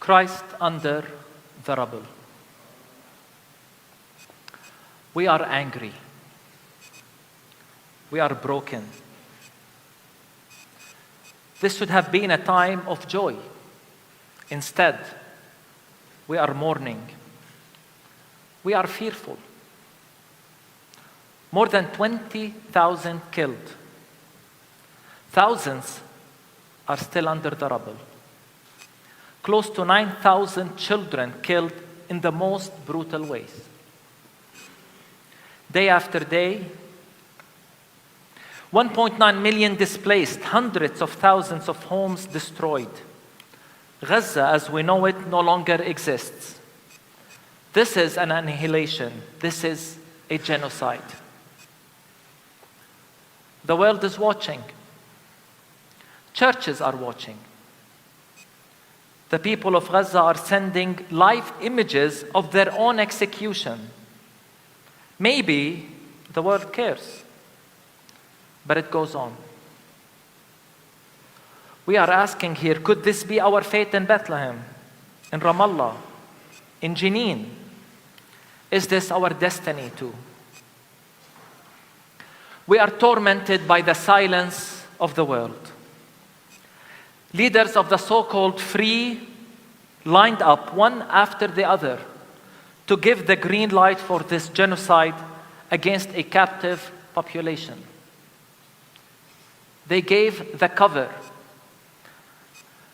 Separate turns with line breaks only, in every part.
Christ under the rubble. We are angry. We are broken. This should have been a time of joy. Instead, we are mourning. We are fearful. More than 20,000 killed. Thousands are still under the rubble. Close to 9,000 children killed in the most brutal ways. Day after day, 1.9 million displaced, hundreds of thousands of homes destroyed. Gaza, as we know it, no longer exists. This is an annihilation. This is a genocide. The world is watching. Churches are watching. The people of Gaza are sending live images of their own execution. Maybe the world cares, but it goes on. We are asking here, could this be our fate in Bethlehem, in Ramallah, in Jenin? Is this our destiny too? We are tormented by the silence of the world. Leaders of the so-called free lined up one after the other to give the green light for this genocide against a captive population. They gave the cover.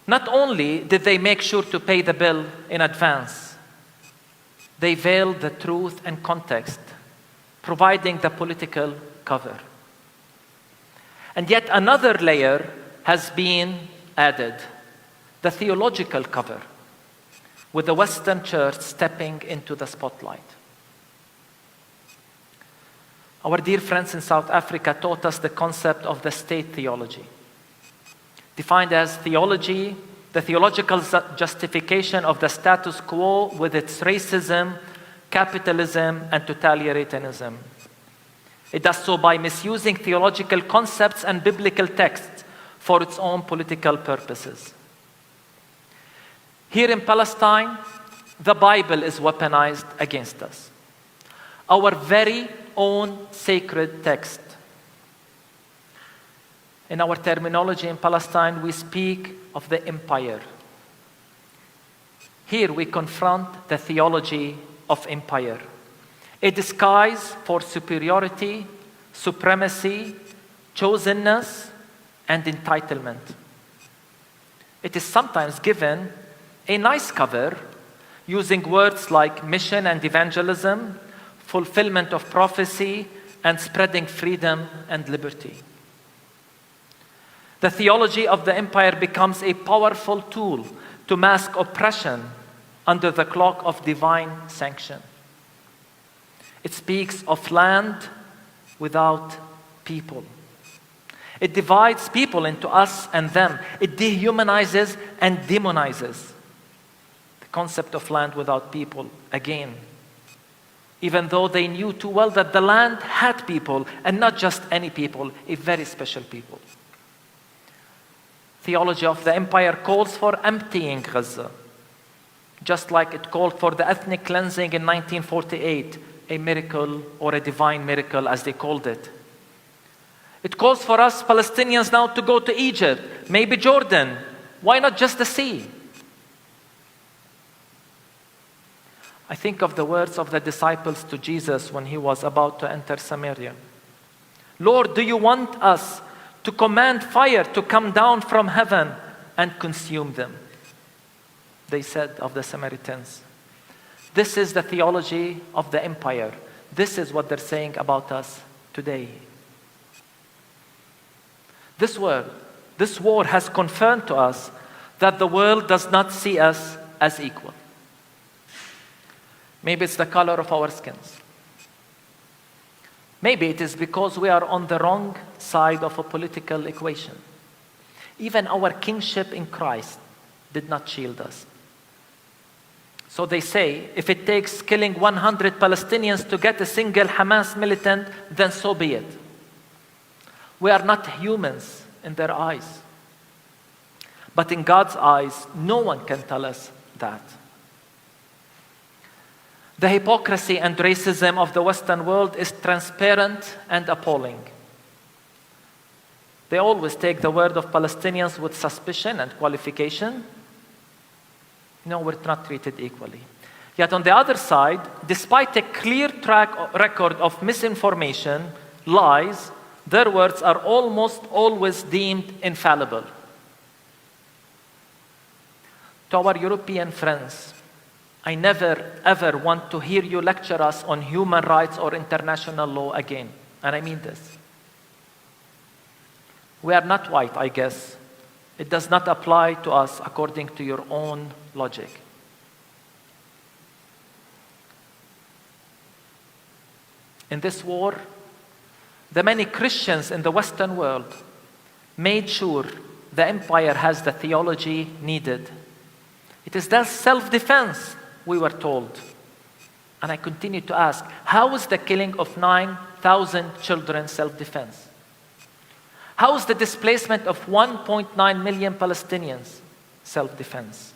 Not only did they make sure to pay the bill in advance, they veiled the truth and context, providing the political cover. And yet another layer has been added, the theological cover, with the Western Church stepping into the spotlight. Our dear friends in South Africa taught us the concept of the state theology, defined as theology, the theological justification of the status quo with its racism, capitalism, and totalitarianism. It does so by misusing theological concepts and biblical texts for its own political purposes. Here in Palestine, the Bible is weaponized against us. Our very own sacred text. In our terminology in Palestine, we speak of the empire. Here we confront the theology of empire, a disguise for superiority, supremacy, chosenness, and entitlement. It is sometimes given a nice cover using words like mission and evangelism, fulfillment of prophecy, and spreading freedom and liberty. The theology of the empire becomes a powerful tool to mask oppression under the cloak of divine sanction. It speaks of land without people. It divides people into us and them. It dehumanizes and demonizes the concept of land without people again, even though they knew too well that the land had people, and not just any people, a very special people. Theology of the empire calls for emptying Gaza, just like it called for the ethnic cleansing in 1948, a miracle or a divine miracle as they called it. It calls for us Palestinians now to go to Egypt, maybe Jordan. Why not just the sea? I think of the words of the disciples to Jesus when he was about to enter Samaria. Lord, do you want us to command fire to come down from heaven and consume them? They said of the Samaritans. This is the theology of the empire. This is what they're saying about us today. This war has confirmed to us that the world does not see us as equal. Maybe it's the color of our skins. Maybe it is because we are on the wrong side of a political equation. Even our kingship in Christ did not shield us. So they say, if it takes killing 100 Palestinians to get a single Hamas militant, then so be it. We are not humans in their eyes. But in God's eyes, no one can tell us that. The hypocrisy and racism of the Western world is transparent and appalling. They always take the word of Palestinians with suspicion and qualification. No, we're not treated equally. Yet on the other side, despite a clear track record of misinformation, lies, their words are almost always deemed infallible. To our European friends, I never ever want to hear you lecture us on human rights or international law again. And I mean this. We are not white, I guess. It does not apply to us according to your own logic. In this war, the many Christians in the Western world made sure the empire has the theology needed. It is thus self-defense, we were told. And I continue to ask, how is the killing of 9,000 children self-defense? How is the displacement of 1.9 million Palestinians self-defense?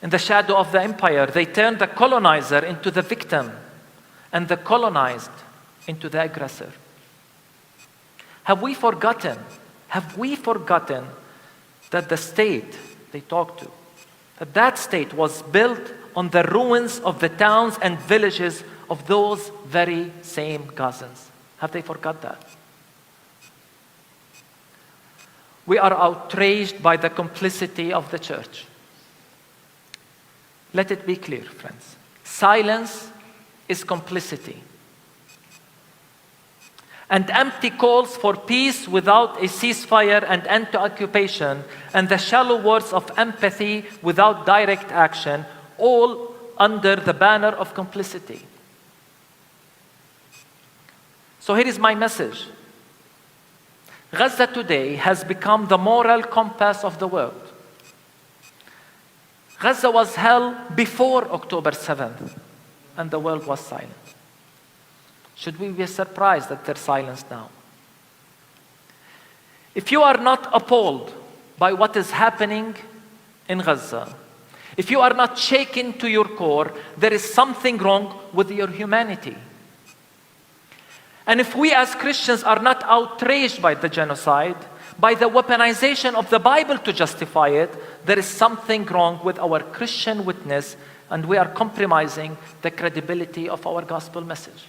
In the shadow of the empire, they turned the colonizer into the victim and the colonized into the aggressor. Have we forgotten that the state they talked to, that state was built on the ruins of the towns and villages of those very same Gazans? Have they forgot that? We are outraged by the complicity of the church. Let it be clear, friends. Silence is complicity. And empty calls for peace without a ceasefire and end to occupation, and the shallow words of empathy without direct action, all under the banner of complicity. So here is my message. Gaza today has become the moral compass of the world. Gaza was hell before October 7th, and the world was silent. Should we be surprised that there's silence now? If you are not appalled by what is happening in Gaza, if you are not shaken to your core, there is something wrong with your humanity. And if we as Christians are not outraged by the genocide, by the weaponization of the Bible to justify it, there is something wrong with our Christian witness, and we are compromising the credibility of our gospel message.